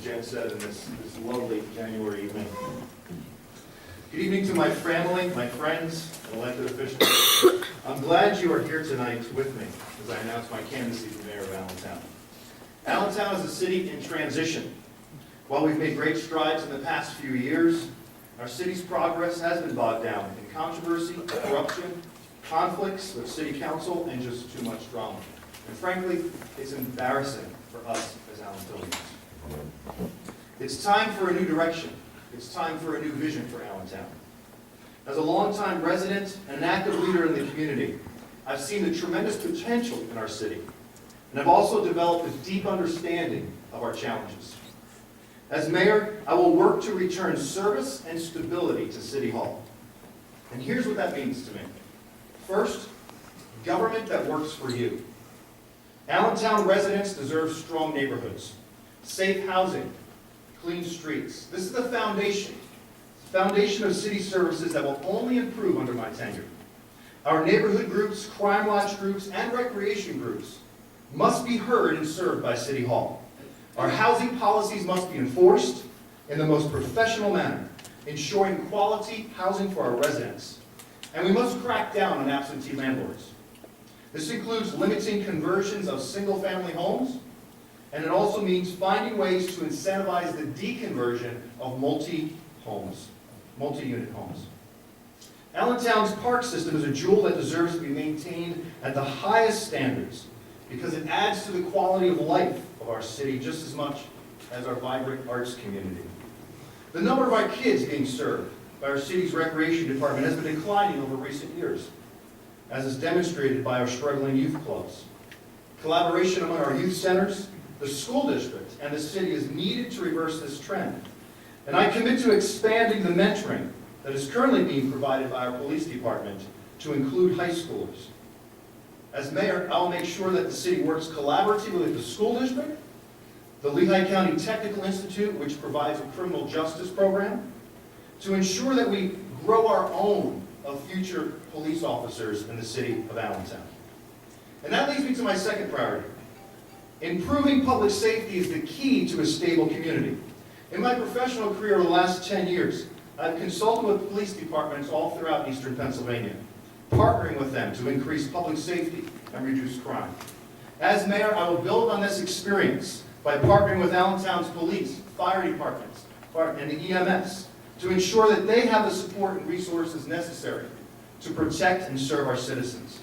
Jen said, in this lovely January evening. Good evening to my family, my friends, and elected officials. I'm glad you are here tonight with me as I announce my candidacy for mayor of Allentown. Allentown is a city in transition. While we've made great strides in the past few years, our city's progress has been bogged down in controversy, corruption, conflicts with city council, and just too much drama. And frankly, it's embarrassing for us as Allentonians. It's time for a new direction. It's time for a new vision for Allentown. As a longtime resident and an active leader in the community, I've seen the tremendous potential in our city, and I've also developed a deep understanding of our challenges. As mayor, I will work to return service and stability to City Hall. And here's what that means to me. First, government that works for you. Allentown residents deserve strong neighborhoods, safe housing, clean streets. This is the foundation of city services that will only improve under my tenure. Our neighborhood groups, crime watch groups, and recreation groups must be heard and served by City Hall. Our housing policies must be enforced in the most professional manner, ensuring quality housing for our residents. And we must crack down on absentee landlords. This includes limiting conversions of single-family homes, and it also means finding ways to incentivize the deconversion of multi-unit homes. Allentown's park system is a jewel that deserves to be maintained at the highest standards because it adds to the quality of life of our city just as much as our vibrant arts community. The number of our kids being served by our city's recreation department has been declining over recent years, as is demonstrated by our struggling youth clubs. Collaboration among our youth centers, the school district, and the city is needed to reverse this trend. And I commit to expanding the mentoring that is currently being provided by our police department to include high schoolers. As mayor, I'll make sure that the city works collaboratively with the school district, the Lehigh County Technical Institute, which provides a criminal justice program, to ensure that we grow our own of future police officers in the city of Allentown. And that leads me to my second priority. Improving public safety is the key to a stable community. In my professional career over the last 10 years, I've consulted with police departments all throughout eastern Pennsylvania, partnering with them to increase public safety and reduce crime. As mayor, I will build on this experience by partnering with Allentown's police, fire departments, and the EMS to ensure that they have the support and resources necessary to protect and serve our citizens.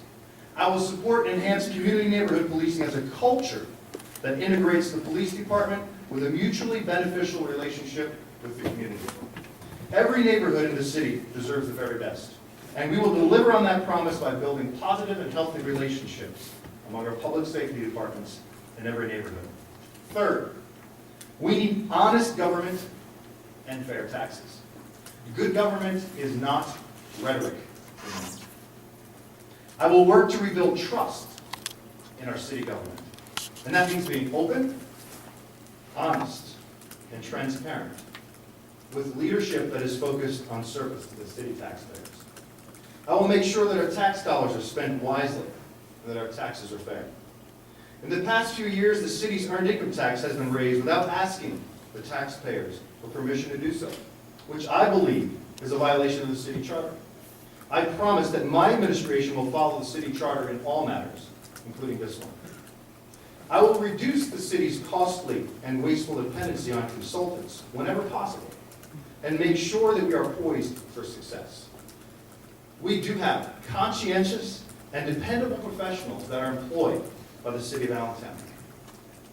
I will support and enhance community neighborhood policing as a culture that integrates the police department with a mutually beneficial relationship with the community. Every neighborhood in the city deserves the very best, and we will deliver on that promise by building positive and healthy relationships among our public safety departments in every neighborhood. Third, we need honest government and fair taxes. Good government is not rhetoric. I will work to rebuild trust in our city government. And that means being open, honest, and transparent, with leadership that is focused on service to the city taxpayers. I will make sure that our tax dollars are spent wisely and that our taxes are fair. In the past few years, the city's earned income tax has been raised without asking the taxpayers for permission to do so, which I believe is a violation of the city charter. I promise that my administration will follow the city charter in all matters, including this one. I will reduce the city's costly and wasteful dependency on consultants whenever possible, and make sure that we are poised for success. We do have conscientious and dependable professionals that are employed by the city of Allentown.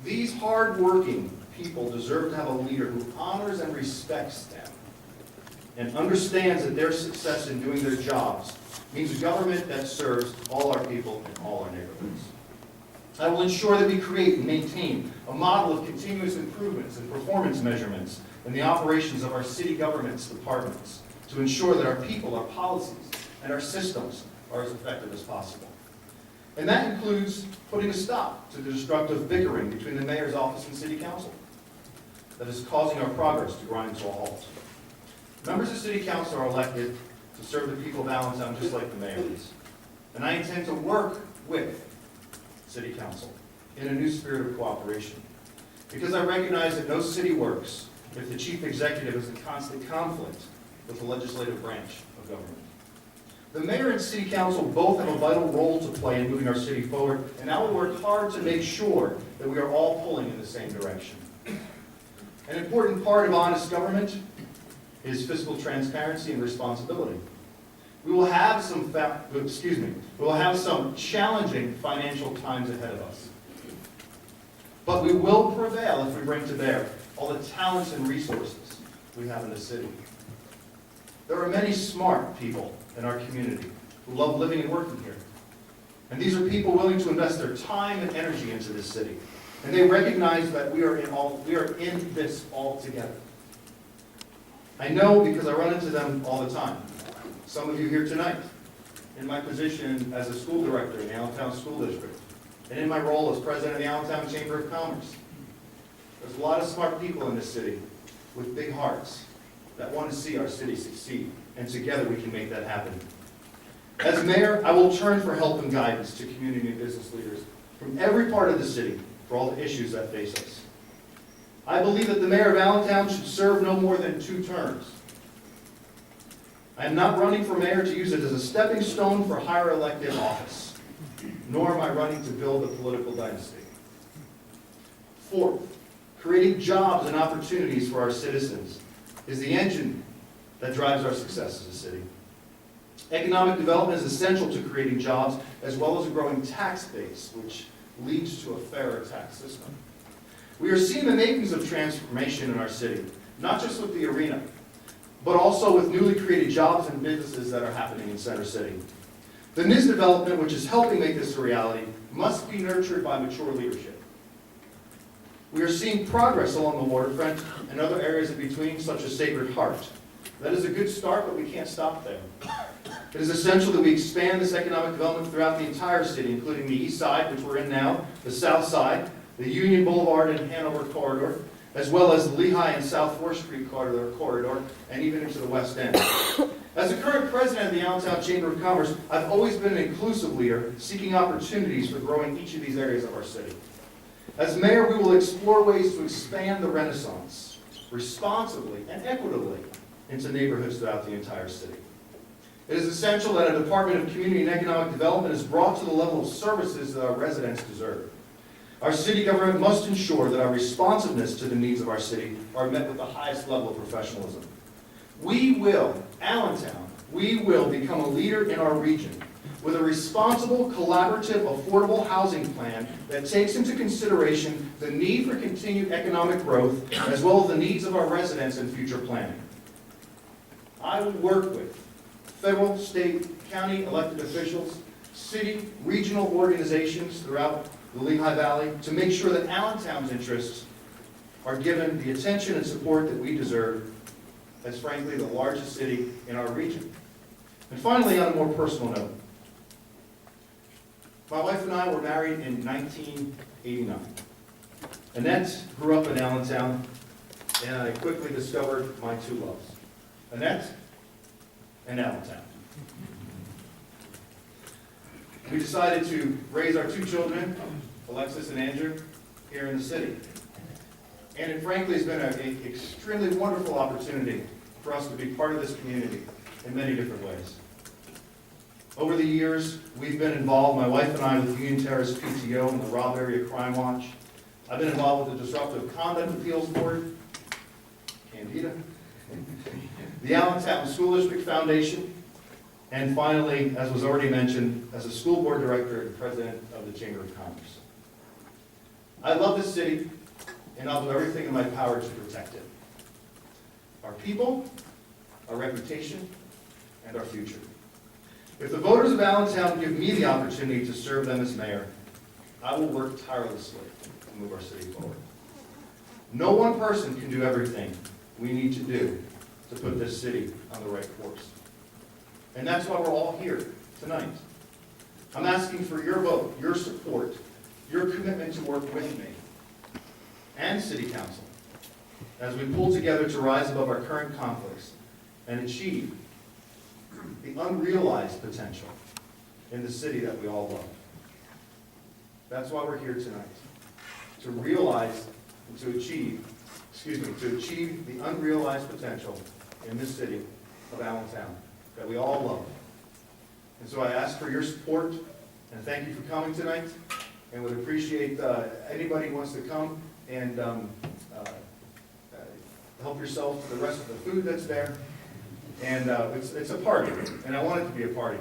These hard-working people deserve to have a leader who honors and respects them and understands that their success in doing their jobs means a government that serves all our people in all our neighborhoods. I will ensure that we create and maintain a model of continuous improvements and performance measurements in the operations of our city government's departments to ensure that our people, our policies, and our systems are as effective as possible. And that includes putting a stop to the destructive bickering between the mayor's office and city council that is causing our progress to grind to a halt. Members of city council are elected to serve the people of Allentown just like the mayor is. And I intend to work with city council in a new spirit of cooperation. because I recognize that no city works if the chief executive is in constant conflict with the legislative branch of government. The mayor and city council both have a vital role to play in moving our city forward, and I will work hard to make sure that we are all pulling in the same direction. An important part of honest government is fiscal transparency and responsibility. We will have some challenging financial times ahead of us. But we will prevail if we bring to bear all the talents and resources we have in the city. There are many smart people in our community who love living and working here. And these are people willing to invest their time and energy into this city. And they recognize that we are in this all together. I know because I run into them all the time. Some of you here tonight, in my position as a school director in the Allentown School District, and in my role as president of the Allentown Chamber of Commerce. There's a lot of smart people in this city with big hearts that want to see our city succeed, and together we can make that happen. As mayor, I will turn for help and guidance to community and business leaders from every part of the city for all the issues that face us. I believe that the mayor of Allentown should serve no more than 2 terms. I am not running for mayor to use it as a stepping stone for higher elected office, nor am I running to build a political dynasty. 4th, creating jobs and opportunities for our citizens is the engine that drives our success as a city. Economic development is essential to creating jobs as well as a growing tax base, which leads to a fairer tax system. We are seeing the makings of transformation in our city, not just with the arena, but also with newly created jobs and businesses that are happening in Center City. The NIS development, which is helping make this a reality, must be nurtured by mature leadership. We are seeing progress along the waterfront and other areas in between, such as Sacred Heart. That is a good start, but we can't stop there. It is essential that we expand this economic development throughout the entire city, including the east side, which we're in now, the south side, the Union Boulevard and Hanover corridor, as well as the Lehigh and South 4th Street corridor, and even into the West End. As the current president of the Allentown Chamber of Commerce, I've always been an inclusive leader, seeking opportunities for growing each of these areas of our city. As mayor, we will explore ways to expand the Renaissance responsibly and equitably into neighborhoods throughout the entire city. It is essential that a Department of Community and Economic Development is brought to the level of services that our residents deserve. Our city government must ensure that our responsiveness to the needs of our city are met with the highest level of professionalism. We will, Allentown, we will become a leader in our region with a responsible, collaborative, affordable housing plan that takes into consideration the need for continued economic growth as well as the needs of our residents in future planning. I will work with federal, state, county elected officials, city, regional organizations throughout the Lehigh Valley to make sure that Allentown's interests are given the attention and support that we deserve as, frankly, the largest city in our region. And finally, on a more personal note, my wife and I were married in 1989. Annette grew up in Allentown, and I quickly discovered my 2 loves, Annette and Allentown. We decided to raise our 2 children, Alexis and Andrew, here in the city. And it frankly has been an extremely wonderful opportunity for us to be part of this community in many different ways. Over the years, we've been involved, my wife and I, with Union Terrace PTO and the Robb Area Crime Watch. I've been involved with the Disruptive Conduct Appeals Board, Candida, the Allentown School District Foundation, and finally, as was already mentioned, as a school board director and president of the Chamber of Commerce. I love this city, and I'll do everything in my power to protect it. Our people, our reputation, and our future. If the voters of Allentown give me the opportunity to serve them as mayor, I will work tirelessly to move our city forward. No one person can do everything we need to do to put this city on the right course. And that's why we're all here tonight. I'm asking for your vote, your support, your commitment to work with me and City Council as we pull together to rise above our current conflicts and achieve the unrealized potential in the city that we all love. That's why we're here tonight, to realize to achieve the unrealized potential in this city of Allentown that we all love. And so I ask for your support, and thank you for coming tonight, and would appreciate anybody who wants to come and help yourself to the rest of the food that's there. And it's a party, and I want it to be a party,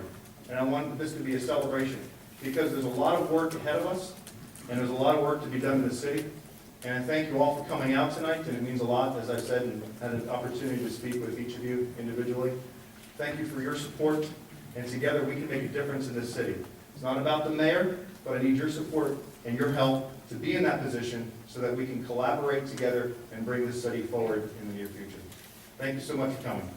and I want this to be a celebration, because there's a lot of work ahead of us, and there's a lot of work to be done in the city. And I thank you all for coming out tonight, and it means a lot, as I said, and had an opportunity to speak with each of you individually. Thank you for your support, and together we can make a difference in this city. It's not about the mayor, but I need your support and your help to be in that position so that we can collaborate together and bring this city forward in the near future. Thank you so much for coming.